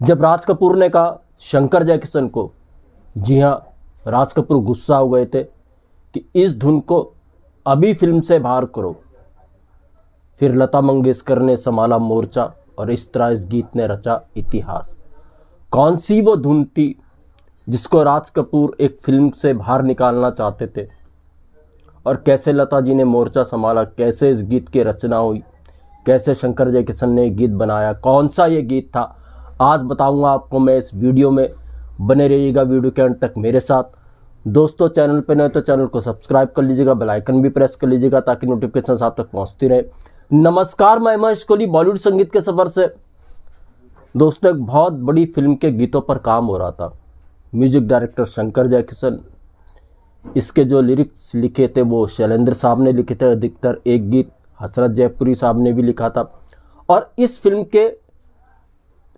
जब राज कपूर ने कहा शंकर जयकिशन को, जी हाँ, राज कपूर गुस्सा हो गए थे कि इस धुन को अभी फिल्म से बाहर करो। फिर लता मंगेशकर ने संभाला मोर्चा और इस तरह इस गीत ने रचा इतिहास। कौन सी वो धुन थी जिसको राज कपूर एक फिल्म से बाहर निकालना चाहते थे, और कैसे लता जी ने मोर्चा संभाला, कैसे इस गीत की रचना हुई, कैसे शंकर जयकिशन ने गीत बनाया, कौन सा ये गीत था, आज बताऊंगा आपको मैं इस वीडियो में। बने रहिएगा वीडियो के अंत तक मेरे साथ। दोस्तों, चैनल पर नए तो चैनल को सब्सक्राइब कर लीजिएगा, बेल आइकन भी प्रेस कर लीजिएगा ताकि नोटिफिकेशन आप तक पहुंचती रहे। नमस्कार, मैं महेश कोहली, बॉलीवुड संगीत के सफर से। दोस्तों, एक बहुत बड़ी फिल्म के गीतों पर काम हो रहा था। म्यूजिक डायरेक्टर शंकर जयकिशन, इसके जो लिरिक्स लिखे थे वो शैलेंद्र साहब ने लिखे थे अधिकतर। एक गीत हसरत जयपुरी साहब ने भी लिखा था, और इस फिल्म के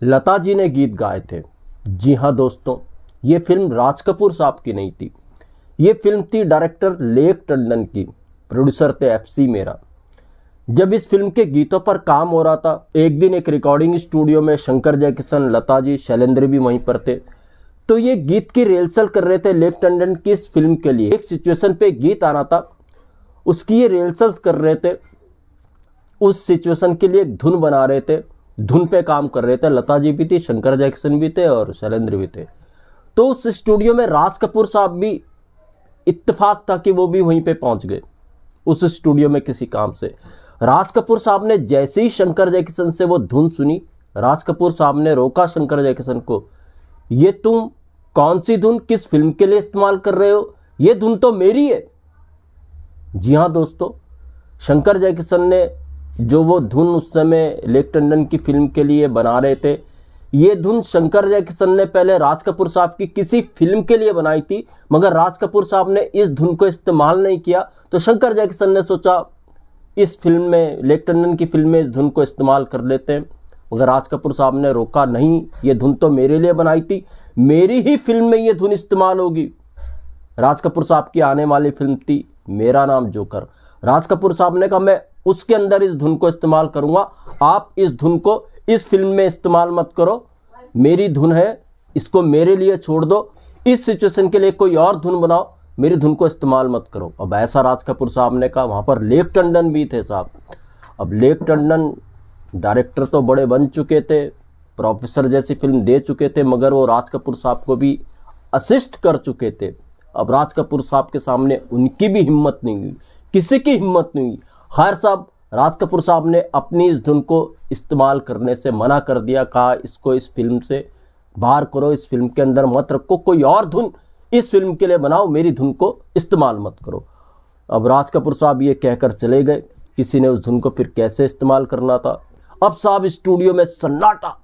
लता जी ने गीत गाए थे। जी हाँ दोस्तों, ये फिल्म राज कपूर साहब की नहीं थी, ये फिल्म थी डायरेक्टर लेक टंडन की, प्रोड्यूसर थे FC मेरा। जब इस फिल्म के गीतों पर काम हो रहा था, एक दिन एक रिकॉर्डिंग स्टूडियो में शंकर जयकिशन, लता जी, शैलेंद्र भी वहीं पर थे। तो ये गीत की रिहर्सल कर रहे थे लेक टंडन की इस फिल्म के लिए। एक सिचुएशन पे गीत आना था, उसकी ये रिहर्सल कर रहे थे। उस सिचुएशन के लिए एक धुन बना रहे थे, धुन पे काम कर रहे थे। लता जी भी थी, शंकर जयकिशन भी थे और शैलेंद्र भी थे। तो उस स्टूडियो में राज कपूर साहब भी, इत्तेफाक था कि वो भी वहीं पे पहुंच गए उस स्टूडियो में किसी काम से। राज कपूर साहब ने जैसे ही शंकर जयकिशन से वो धुन सुनी, राज कपूर साहब ने रोका शंकर जयकिशन को, ये तुम कौन सी धुन किस फिल्म के लिए इस्तेमाल कर रहे हो, ये धुन तो मेरी है। जी हाँ दोस्तों, शंकर जयकिशन ने जो वो धुन उस समय लेक टंडन की फिल्म के लिए बना रहे थे, ये धुन शंकर जयकिशन ने पहले राज कपूर साहब की किसी फिल्म के लिए बनाई थी, मगर राज कपूर साहब ने इस धुन को इस्तेमाल नहीं किया। तो शंकर जयकिशन ने सोचा इस फिल्म में, लेक टंडन की फिल्म में इस धुन को इस्तेमाल कर लेते हैं, मगर राज कपूर साहब ने रोका, नहीं, ये धुन तो मेरे लिए बनाई थी, मेरी ही फिल्म में ये धुन इस्तेमाल होगी। राज कपूर साहब की आने वाली फिल्म थी मेरा नाम जोकर। राज कपूर साहब ने कहा मैं उसके अंदर इस धुन को इस्तेमाल करूंगा, आप इस धुन को इस फिल्म में इस्तेमाल मत करो, मेरी धुन है, इसको मेरे लिए छोड़ दो, इस सिचुएशन के लिए कोई और धुन बनाओ, मेरी धुन को इस्तेमाल मत करो। अब ऐसा राज कपूर साहब ने कहा। वहां पर लेक टंडन भी थे साहब। अब लेक टंडन डायरेक्टर तो बड़े बन चुके थे, प्रोफेसर जैसी फिल्म दे चुके थे, मगर वो राज कपूर साहब को भी असिस्ट कर चुके थे। अब राज कपूर साहब के सामने उनकी भी हिम्मत नहीं हुई, किसी की हिम्मत नहीं हुई। हर साहब, राज कपूर साहब ने अपनी इस धुन को इस्तेमाल करने से मना कर दिया, कहा इसको इस फिल्म से बाहर करो, इस फिल्म के अंदर मत रखो, कोई और धुन इस फिल्म के लिए बनाओ, मेरी धुन को इस्तेमाल मत करो। अब राज कपूर साहब ये कहकर चले गए, किसी ने उस धुन को फिर कैसे इस्तेमाल करना था। अब साहब स्टूडियो में सन्नाटा।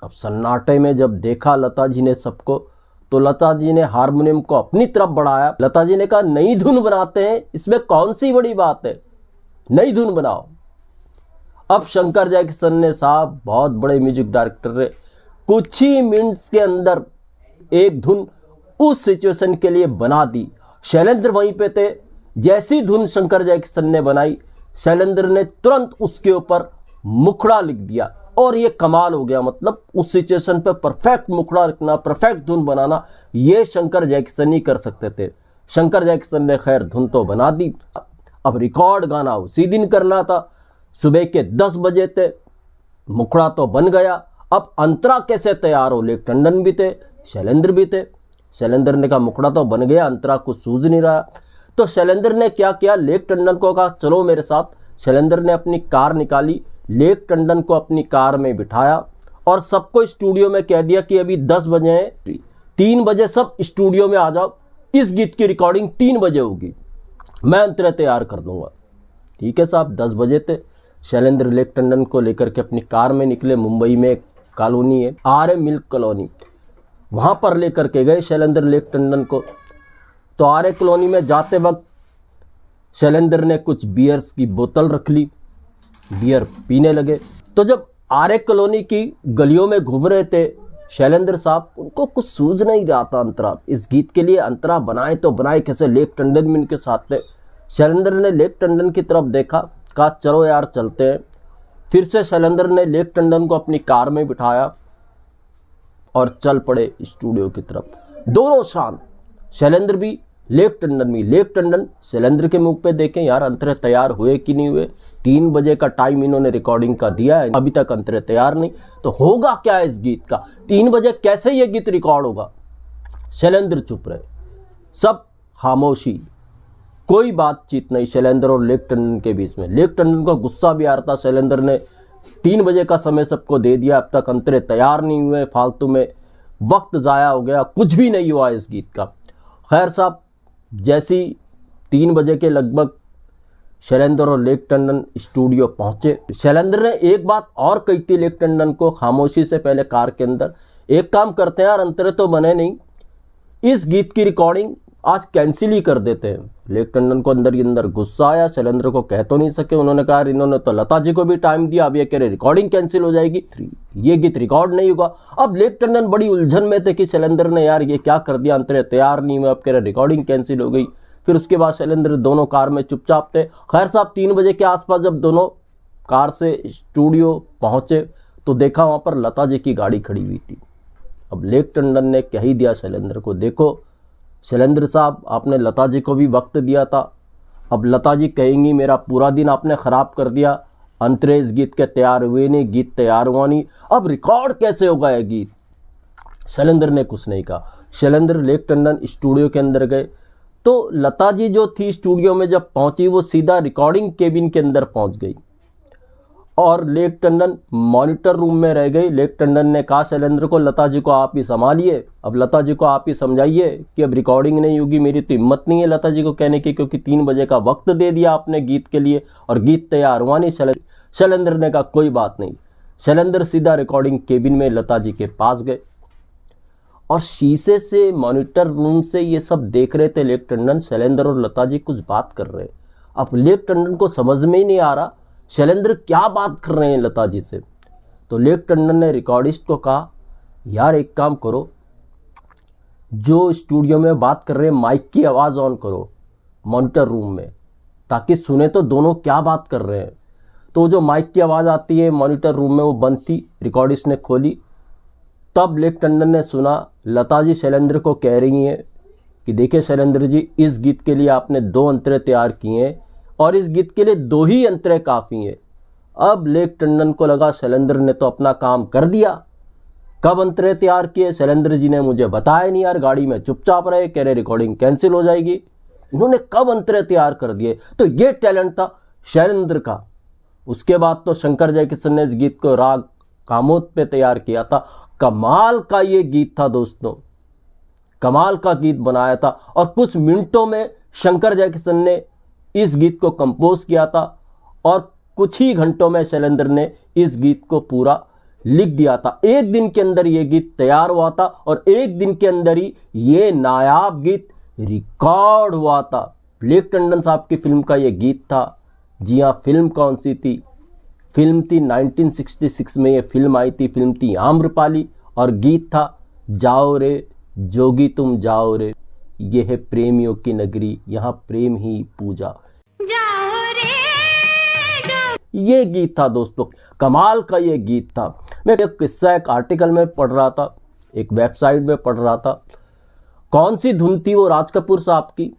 अब सन्नाटे में जब देखा लता जी ने सबको, तो लता जी ने हारमोनियम को अपनी तरफ बढ़ाया। लता जी ने कहा नई धुन बनाते हैं, इसमें कौन सी बड़ी बात है, नई धुन बनाओ। अब शंकर जयकिशन ने साहब, बहुत बड़े म्यूजिक डायरेक्टर है, कुछ ही मिनट्स के अंदर एक धुन उस सिचुएशन के लिए बना दी। शैलेंद्र वहीं पे थे। जैसी धुन शंकर जयकिशन ने बनाई, शैलेंद्र ने तुरंत उसके ऊपर मुखड़ा लिख दिया, और ये कमाल हो गया। मतलब उस सिचुएशन पे परफेक्ट मुखड़ा लिखना, परफेक्ट धुन बनाना, ये शंकर जयकिशन ही कर सकते थे। शंकर जयकिशन ने खैर धुन तो बना दी। अब रिकॉर्ड गाना उसी दिन करना था, सुबह के 10 बजे थे, मुखड़ा तो बन गया। अब अंतरा कैसे तैयार हो, लेक टंडन भी थे, शैलेंद्र भी थे। शैलेंद्र ने कहा मुखड़ा तो बन गया, अंतरा कुछ सूझ नहीं रहा। तो शैलेंद्र ने क्या किया, लेक टंडन को कहा चलो मेरे साथ। शैलेंद्र ने अपनी कार निकाली, लेक टंडन को अपनी कार में बिठाया, और सबको स्टूडियो में कह दिया कि अभी 10 बजे हैं, 3 बजे सब स्टूडियो में आ जाओ, इस गीत की रिकॉर्डिंग 3 बजे होगी, मैं अंतरा तैयार कर दूंगा। ठीक है साहब, 10 बजे थे। शैलेंद्र लेक टंडन को लेकर के अपनी कार में निकले। मुंबई में एक कॉलोनी है, आर्य मिल्क कॉलोनी, वहां पर लेकर के गए शैलेंद्र लेक टंडन को। तो आर्य कॉलोनी में जाते वक्त शैलेंद्र ने कुछ बियर्स की बोतल रख ली, बियर पीने लगे। तो जब आर्य कॉलोनी की गलियों में घूम रहे थे शैलेंद्र साहब, उनको कुछ सूझ नहीं रहा था अंतरा, इस गीत के लिए अंतरा बनाए तो बनाए कैसे। लेक टंडन भी इनके साथ थे। शैलेंद्र ने लेक टंडन की तरफ देखा, कहा चलो यार चलते हैं। फिर से शैलेंद्र ने लेक टंडन को अपनी कार में बिठाया, और चल पड़े स्टूडियो की तरफ। दोनों शांत, शैलेंद्र भी, लेक टंडन भी। लेक टंडन शैलेंद्र के मुंह पे देखें यार, अंतरे तैयार हुए कि नहीं हुए। 3 बजे का टाइम इन्होंने रिकॉर्डिंग का दिया है, अभी तक अंतरे तैयार नहीं, तो होगा क्या इस गीत का? 3 बजे कैसे ये गीत रिकॉर्ड होगा? शैलेंद्र चुप रहे, सब खामोशी, कोई बातचीत नहीं शैलेंद्र और लेक टंडन के बीच में। लेक टंडन को गुस्सा भी आ रहा था, शैलेंद्र ने 3 बजे का समय सबको दे दिया, अब तक अंतरे तैयार नहीं हुए, फालतू में वक्त जाया हो गया, कुछ भी नहीं हुआ इस गीत का। खैर साहब, जैसी 3 बजे के लगभग शैलेंद्र और लेक टंडन स्टूडियो पहुंचे, शैलेंद्र ने एक बात और कही थी लेक टंडन को खामोशी से पहले कार के अंदर, एक काम करते हैं यार, अंतरे तो बने नहीं, इस गीत की रिकॉर्डिंग आज कैंसिल ही कर देते हैं। लेक टंडन को अंदर ही अंदर गुस्सा आया, शैलेंद्र को कह तो नहीं सके, उन्होंने कहा इन्होंने तो लता जी को भी टाइम दिया, अब ये कह रहे रिकॉर्डिंग कैंसिल हो जाएगी, ये गीत रिकॉर्ड नहीं होगा। अब लेक टंडन बड़ी उलझन में थे कि शैलेंद्र ने यार ये क्या कर दिया, अंतरे तैयार नहीं हुए, अब कह रहे रिकॉर्डिंग कैंसिल हो गई। फिर उसके बाद शैलेंद्र दोनों कार में चुपचाप थे। खैर साहब, 3 बजे के आसपास जब दोनों कार से स्टूडियो पहुंचे तो देखा वहां पर लता जी की गाड़ी खड़ी हुई थी। अब लेक टंडन ने कह ही दिया शैलेंद्र को, देखो शैलेंद्र साहब, आपने लता जी को भी वक्त दिया था, अब लता जी कहेंगी मेरा पूरा दिन आपने खराब कर दिया, अंतरे इस गीत के तैयार हुए नहीं, गीत तैयार हुआ नहीं, अब रिकॉर्ड कैसे होगा यह गीत? शैलेंद्र ने कुछ नहीं कहा। शैलेंद्र लेक टंडन स्टूडियो के अंदर गए तो लता जी जो थी स्टूडियो में जब पहुंची, वो सीधा रिकॉर्डिंग केबिन के अंदर पहुंच गई और लेक टंडन मॉनिटर रूम में रह गई। लेक टंडन ने कहा शैलेंद्र को, लता जी को आप ही संभालिए, अब लता जी को आप ही समझाइए कि अब रिकॉर्डिंग नहीं होगी। मेरी तो हिम्मत नहीं है लता जी को कहने की, क्योंकि 3 बजे का वक्त दे दिया आपने गीत के लिए और गीत तैयार हुआ नहीं। शैलेंद्र ने कहा कोई बात नहीं। शैलेंद्र सीधा रिकॉर्डिंग केबिन में लता जी के पास गए और शीशे से, मॉनिटर रूम से ये सब देख रहे थे लेक टंडन। शैलेंद्र और लता जी कुछ बात कर रहे। अब लेक टंडन को समझ में ही नहीं आ रहा शैलेंद्र क्या बात कर रहे हैं लता जी से। तो लेक टंडन ने रिकॉर्डिस्ट को कहा, यार एक काम करो, जो स्टूडियो में बात कर रहे हैं माइक की आवाज़ ऑन करो मॉनिटर रूम में, ताकि सुने तो दोनों क्या बात कर रहे हैं। तो जो माइक की आवाज़ आती है मॉनिटर रूम में वो बंद थी, रिकॉर्डिस्ट ने खोली, तब लेक टंडन ने सुना लता जी शैलेंद्र को कह रही हैं कि देखिए शैलेंद्र जी, इस गीत के लिए आपने 2 अंतरे तैयार किए हैं और इस गीत के लिए 2 ही अंतरे काफ़ी हैं। अब लेक टंडन को लगा शैलेंद्र ने तो अपना काम कर दिया। कब अंतरे तैयार किए? शैलेंद्र जी ने मुझे बताया नहीं यार, गाड़ी में चुपचाप रहे, कह रहे रिकॉर्डिंग कैंसिल हो जाएगी। इन्होंने कब अंतरे तैयार कर दिए? तो ये टैलेंट था शैलेंद्र का। उसके बाद तो शंकर जयकिशन ने इस गीत को राग कामोद पे तैयार किया था। कमाल का ये गीत था दोस्तों, कमाल का गीत बनाया था और कुछ मिनटों में शंकर जयकिशन ने इस गीत को कंपोज किया था और कुछ ही घंटों में शैलेंद्र ने इस गीत को पूरा लिख दिया था। 1 दिन के अंदर ये गीत तैयार हुआ था और 1 दिन के अंदर ही ये नायाब गीत रिकॉर्ड हुआ था। लेक टंडन साहब की फिल्म का ये गीत था। जी हाँ, फिल्म कौन सी थी? फिल्म थी 1966 में ये फिल्म आई थी, फिल्म थी आम्रपाली और गीत था जाओ रे जोगी तुम जाओ रे, ये है प्रेमियों की नगरी, यहाँ प्रेम ही पूजा, जाओ रे ये गीत था दोस्तों। कमाल का ये गीत था। मैं एक किस्सा एक आर्टिकल में पढ़ रहा था, एक वेबसाइट में पढ़ रहा था। कौन सी धुन थी वो राज कपूर साहब की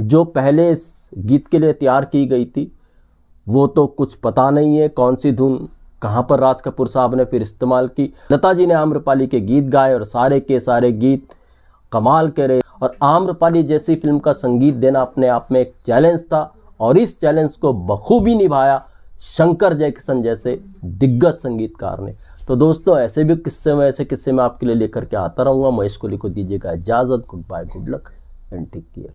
जो पहले इस गीत के लिए तैयार की गई थी, वो तो कुछ पता नहीं है कौन सी धुन कहाँ पर राज कपूर साहब ने फिर इस्तेमाल की। लता जी ने आम्रपाली के गीत गाए और सारे के सारे गीत कमाल के रहे और आम्रपाली जैसी फिल्म का संगीत देना अपने आप में एक चैलेंज था और इस चैलेंज को बखूबी निभाया शंकर जयकिशन जैसे दिग्गज संगीतकार ने। तो दोस्तों ऐसे भी किस्से में, ऐसे किस्से में आपके लिए लेकर के आता रहूंगा। महेश कोहली को दीजिएगा इजाजत। Goodbye, good luck and take care.